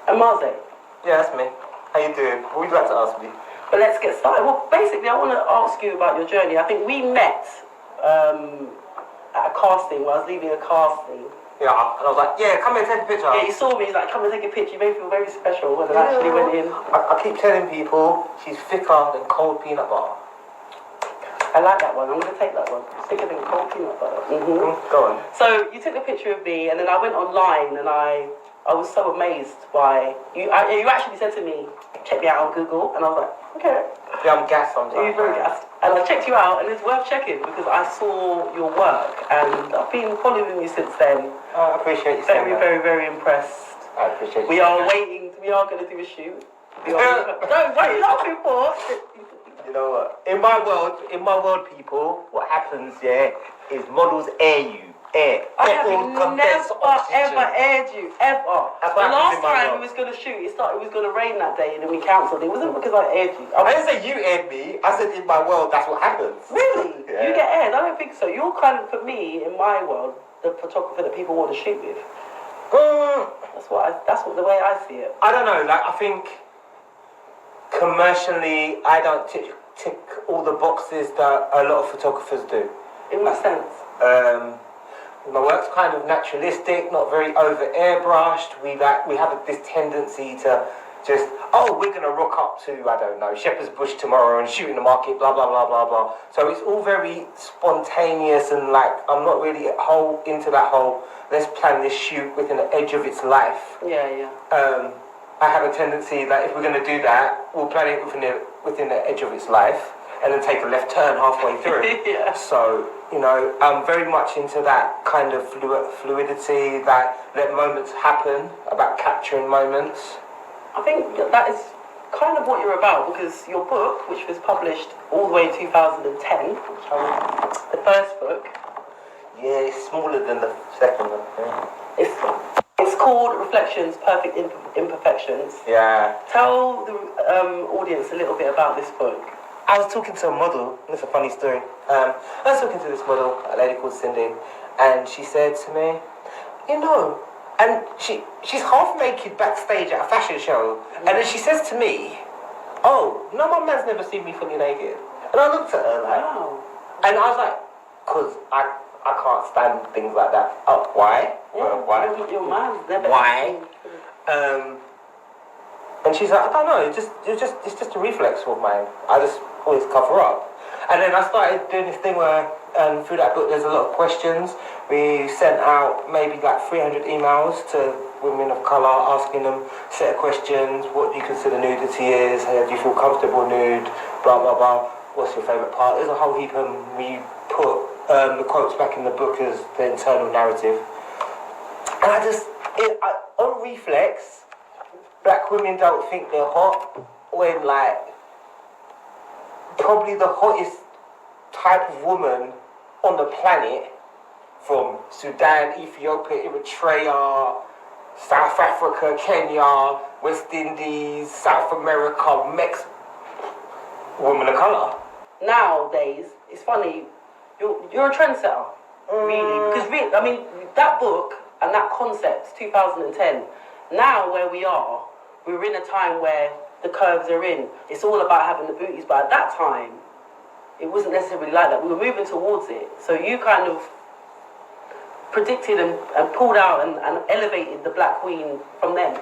Emerzy. Yeah, that's me. How you doing? What would you like to ask me? But let's get started. Well, basically, I want to ask you about your journey. I think we met at a casting, where I was leaving a casting. Yeah, and I was like, yeah, come here, take a picture. Yeah, you saw me, he's like, come and take a picture. You made me feel very special when I actually went in. I keep telling people she's thicker than cold peanut butter. I like that one. I'm going to take that one. Thicker than cold peanut butter. Go on. So you took a picture of me, and then I went online, and I was so amazed by you. You actually said to me, check me out on Google, and I was like, okay. Yeah, I'm gassed sometimes. You're very gassed. And I checked you out, and it's worth checking because I saw your work, and I've been following you since then. I appreciate you saying Very, that. very, very impressed. I appreciate you. We are going to do a shoot. What are you laughing for? You know what? In my world, people, what happens, is models air you. I have never aired you, ever. The last time we was going to shoot, it was going to rain that day, and then we cancelled. It wasn't because I aired you. I didn't say you aired me. I said in my world, that's what happens. Really? Yeah. You get aired? I don't think so. You're kind of, for me, in my world, the photographer that people want to shoot with. That's the way I see it. I don't know. Like, I think commercially, I don't tick all the boxes that a lot of photographers do. In what sense? My work's kind of naturalistic, not very over airbrushed. We have this tendency to just, we're gonna rock up to, I don't know, Shepherd's Bush tomorrow and shoot in the market, blah blah blah blah blah. So it's all very spontaneous, and like I'm not really into that whole let's plan this shoot within the edge of its life. Yeah. I have a tendency that if we're gonna do that, we'll plan it within the edge of its life, and then take a left turn halfway through. Yeah. So, I'm very much into that kind of fluidity, that let moments happen, about capturing moments. I think that is kind of what you're about, because your book, which was published all the way in 2010, the first book. Yeah, it's smaller than the second one. Yeah. It's called Reflections, Perfect Imperfections. Yeah. Tell the audience a little bit about this book. I was talking to a model, it's a funny story. I was talking to this model, a lady called Cindy, and she said to me, and she's half naked backstage at a fashion show, and then she says to me, no, my man's never seen me fully naked. And I looked at her like, wow. And I was like, because I can't stand things like that. Oh, why? Yeah, why? Your man's never. Why? And she's like, I don't know, it's just a reflex of mine. I just always cover up. And then I started doing this thing where, through that book, there's a lot of questions. We sent out maybe like 300 emails to women of colour, asking them a set of questions. What do you consider nudity is? Do you feel comfortable nude? Blah, blah, blah. What's your favourite part? There's a whole heap, and we put the quotes back in the book as the internal narrative. And on reflex, black women don't think they're hot when, like, probably the hottest type of woman on the planet, from Sudan, Ethiopia, Eritrea, South Africa, Kenya, West Indies, South America, Mexico, woman of colour. Nowadays, it's funny, you're a trendsetter, really, because that book and that concept, 2010, now where we are, we're in a time where the curves are in. It's all about having the booties, but at that time, it wasn't necessarily like that. We were moving towards it. So you kind of predicted and pulled out and elevated the Black Queen from then.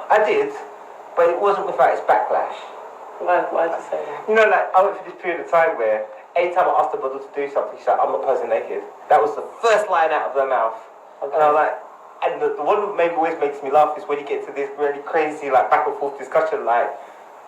I did, but it wasn't without its backlash. Why did you say that? I went through this period of time where anytime I asked the model to do something, she's like, I'm not posing naked. That was the first line out of her mouth. Okay. And I was like, and the one that maybe always makes me laugh is when you get to this really crazy, like, back and forth discussion, like,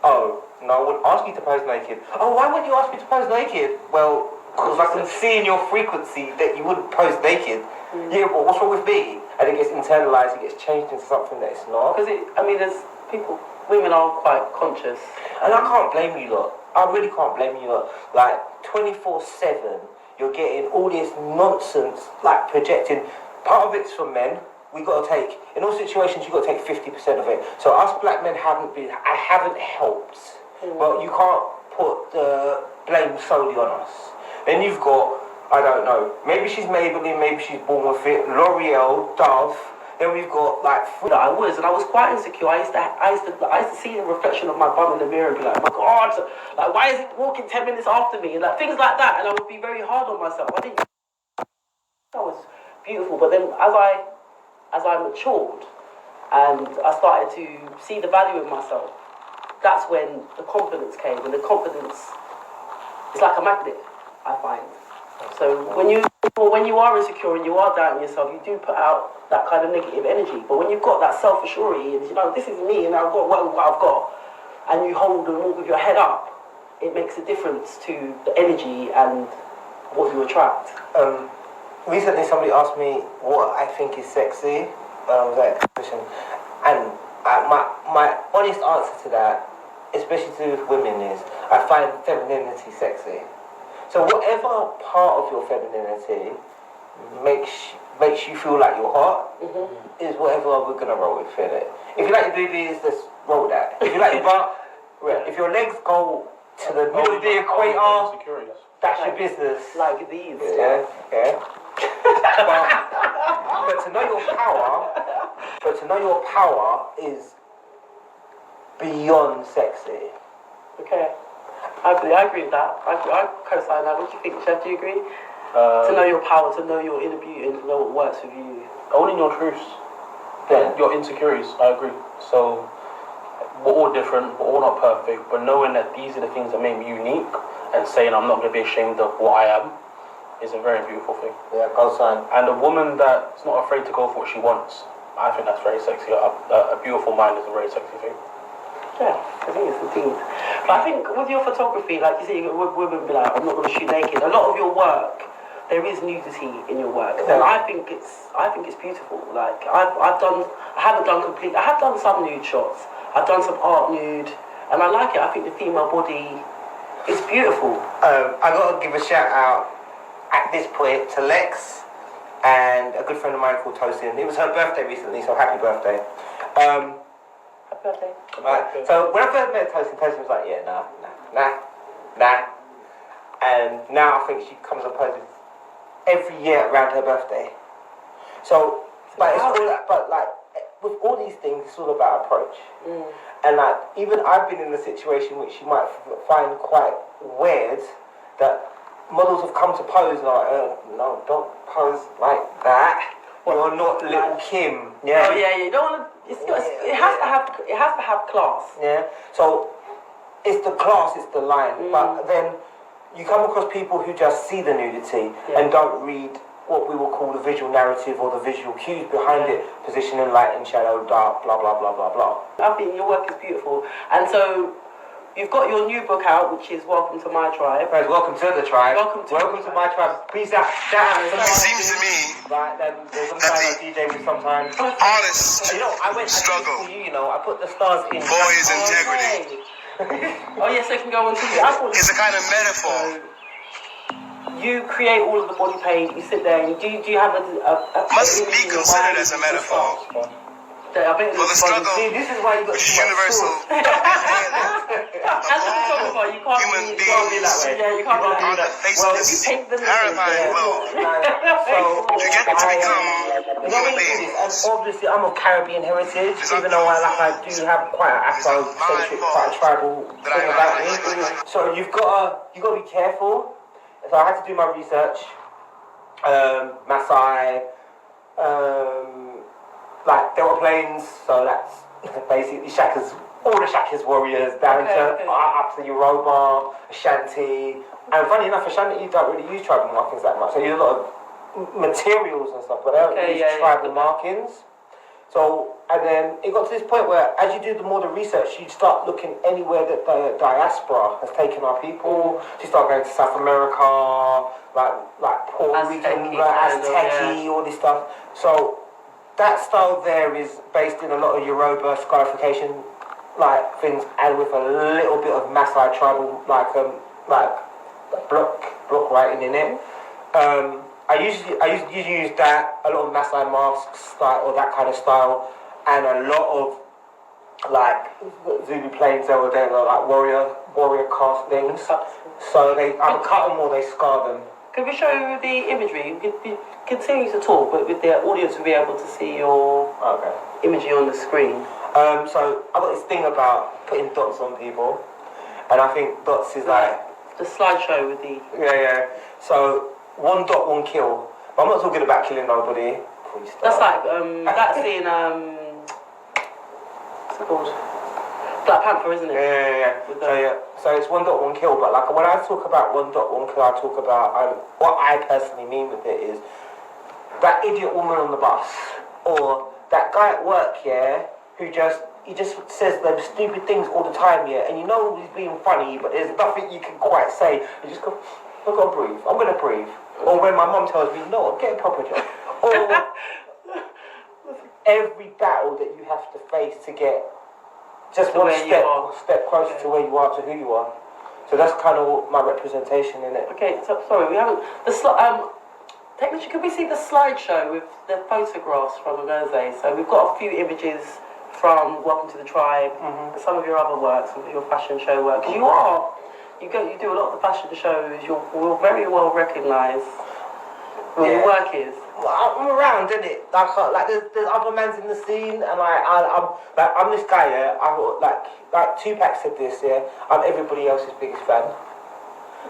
no, I wouldn't ask you to pose naked. Why wouldn't you ask me to pose naked? Well, because I can see in your frequency that you wouldn't pose naked. Yeah, but what's wrong with me? And it gets internalized, it gets changed into something that it's not. Because there's people, women are quite conscious. And I can't blame you lot. I really can't blame you lot. Like, 24/7, you're getting all this nonsense, like, projecting. Part of it's from men. In all situations, you've got to take 50% of it. So us black men I haven't helped. But you can't put the blame solely on us. Then you've got, I don't know, maybe she's Maybelline, maybe she's born with it, L'Oreal, Dove, Then we've got like that I was, and I was quite insecure. I used to see the reflection of my bum in the mirror and be like, my God, like why is it walking 10 minutes after me, and like things like that, and I would be very hard on myself. I didn't. That was beautiful, but then as I matured and I started to see the value in myself, that's when the confidence came, and the confidence is like a magnet, I find. So when you are insecure and you are doubting yourself, you do put out that kind of negative energy. But when you've got that self-assurity and this is me and I've got what I've got, and you hold and walk with your head up, it makes a difference to the energy and what you attract. Recently somebody asked me what I think is sexy. Was that a question? And my honest answer to that, especially to do with women, is I find femininity sexy. So whatever part of your femininity makes you feel like you're hot, is whatever we're gonna roll with, innit? If you like your boobies, let's roll with that. If you like your butt, if your legs go to the middle of the equator, that's your business. Like these. Yeah, yeah. but to know your power is beyond sexy. Okay. I agree with that. I co-sign that. What do you think, Chef? Do you agree? To know your power, to know your inner beauty, and to know what works with you. Owning your truths. Yeah. Your insecurities, I agree. So, we're all different, we're all not perfect, but knowing that these are the things that make me unique and saying I'm not going to be ashamed of what I am is a very beautiful thing. Yeah, co-sign. And a woman that's not afraid to go for what she wants, I think that's very sexy. A beautiful mind is a very sexy thing. Yeah, I think it's indeed. But I think with your photography, like you say, women be like, I'm not going to shoot naked. A lot of your work, there is nudity in your work, and I think it's beautiful. Like I have done some nude shots. I've done some art nude, and I like it. I think the female body is beautiful. I got to give a shout out at this point to Lex and a good friend of mine called Tosin. It was her birthday recently, so happy birthday. Happy birthday. Right. So when I first met Tosin was like, yeah, nah. And now I think she comes and poses every year around her birthday. So, but with all these things, it's all about approach. And like, even I've been in a situation which you might find quite weird, that models have come to pose and are like, no, don't pose like that. You're not little Kim. Yeah. Oh yeah, you don't want to. It has to have class. Yeah. So it's the class, it's the line. But then you come across people who just see the nudity and don't read what we will call the visual narrative or the visual cues behind it, positioning, light and shadow, dark, blah blah blah blah blah. I think your work is beautiful, and so you've got your new book out, which is Welcome to My Tribe. Guys, welcome to the tribe. Welcome to my tribe. Peace out. Shout out. It seems to me right, then there's some kind of DJ with sometimes. artists I did struggle. for you, I put the stars in. Boys' integrity. Oh yes, they can go on TV. It's a kind of metaphor. You create all of the body paint. You sit there and do you have a Must be considered as a metaphor I bet for the struggle, See, this is why you got which is too much universal. sauce. As a photographer, you can't Human be beings that way. Yeah, you can't be on the that way. face Well, of if you this paint them terrifying world, So you get to become and human beings. obviously, I'm of Caribbean heritage, even though I do have quite an Afro-centric, quite a tribal thing about me. So you've got to be careful. So I had to do my research. Maasai, like Delta Plains, so that's basically all the Shaka's warriors down up to Yoruba, Ashanti, and funny enough, Ashanti you don't really use tribal markings that much. So you use a lot of materials and stuff, but they don't use tribal markings. So, and then it got to this point where, as you do the research, you start looking anywhere that the diaspora has taken our people. So you start going to South America, like Puerto Rican, Aztec, all this stuff. So that style there is based in a lot of Yoruba scarification, like things, and with a little bit of Maasai tribal, like block writing in it. I usually use that, a lot of Maasai masks style, or that kind of style, and a lot of like Zulu plains over there, like warrior cast things. So they either cut them or they scar them. Could we show the imagery? You could continue to talk, but with the audience will be able to see your imagery on the screen. So I've got this thing about putting dots on people, and I think dots is like the slideshow with the So 1 dot 1 kill. But I'm not talking about killing nobody. That's like that's in what's it called? Black Panther, isn't it? So it's 1 dot 1 kill. But like when I talk about 1 dot 1 kill, I talk about what I personally mean with it is that idiot woman on the bus or that guy at work, who just says those stupid things all the time, and you know he's being funny, but there's nothing you can quite say. You just go, I'm gonna breathe. I'm gonna breathe. Or when my mum tells me, no, get a proper job. Or every battle that you have to face to get just to one step closer to where you are, to who you are. So that's kind of my representation in it. Okay, so sorry, we haven't technically, can we see the slideshow with the photographs from Emerzy? So we've got a few images from Welcome to the Tribe, and some of your other work, some of your fashion show work. Because you do a lot of the fashion shows. You're very well recognised. Where your work is. Well, I'm around, innit? Like there's other mans in the scene, and I'm this guy. Like Tupac said this. I'm everybody else's biggest fan.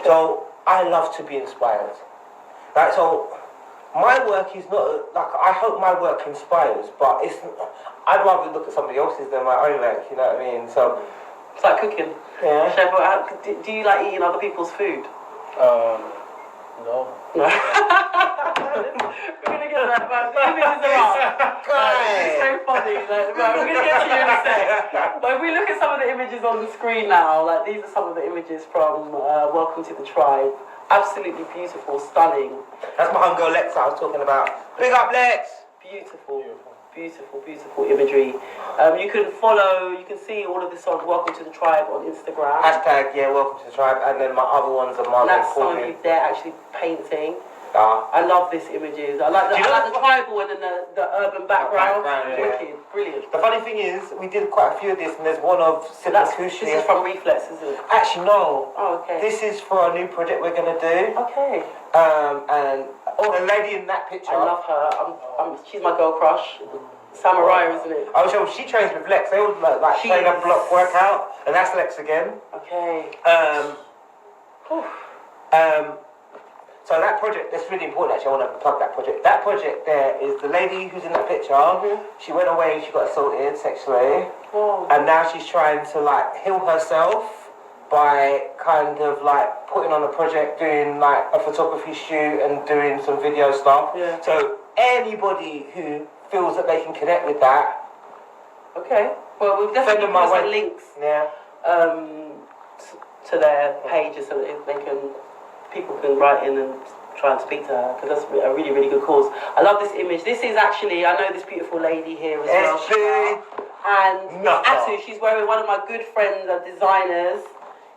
So I love to be inspired. So my work is not I hope my work inspires, but I'd rather look at somebody else's than my own work. You know what I mean? So it's like cooking. Yeah. Chef, do you like eating other people's food? No. We're gonna get that, man. The images are up. It's so funny. We're gonna get to you in a sec. But if we look at some of the images on the screen now, these are some of the images from Welcome to the Tribe. Absolutely beautiful, stunning. That's my homegirl Lex I was talking about. Big up, Lex! Beautiful imagery. You can see all of this on Welcome to the Tribe on Instagram. Hashtag, Welcome to the Tribe. And then my other ones are Marlon. That's some of you there actually painting. I love this images. I like the tribal and then the urban background. Wicked, brilliant. The funny thing is, we did quite a few of this, and there's one of This is from Relex, isn't it? Actually, no. Oh, okay. This is for a new project we're gonna do. Okay. And the lady in that picture. I love her. She's my girl crush. Samurai, isn't it? Oh, so she trains with Lex. They all train a block workout, and that's Lex again. Okay. So that project, that's really important actually, I want to plug that project. That project there is the lady who's in that picture. She went away and she got assaulted sexually. Oh. And now she's trying to heal herself by kind of putting on a project, doing a photography shoot and doing some video stuff. Yeah. So anybody who feels that they can connect with that. Okay. Well, we've definitely put some links to their pages so that people can write in and try and speak to her, because that's a really, really good cause. I love this image. This is actually, I know this beautiful lady here as well. And Atu, she's wearing one of my good friends and designers,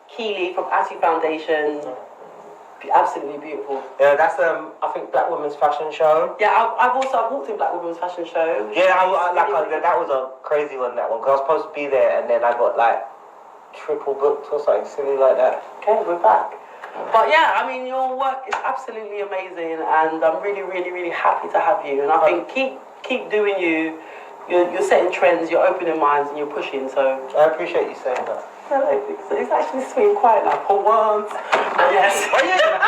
Keely from Atu Foundation. Absolutely beautiful. Yeah, that's I think Black Women's Fashion Show. Yeah, I've walked in Black Women's Fashion Show. Yeah, that was a crazy one, that one, because I was supposed to be there and then I got triple booked or something silly like that. Okay, we're back. But yeah, I mean, your work is absolutely amazing, and I'm really, really, really happy to have you. And I think keep doing you. You're setting trends, you're opening minds, and you're pushing. So I appreciate you saying that. It's actually sweet and quiet now for once. Yes. Oh yeah.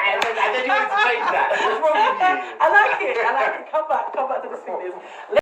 And then you want to change that. What's wrong with you? I like it. Come back to the sweetness.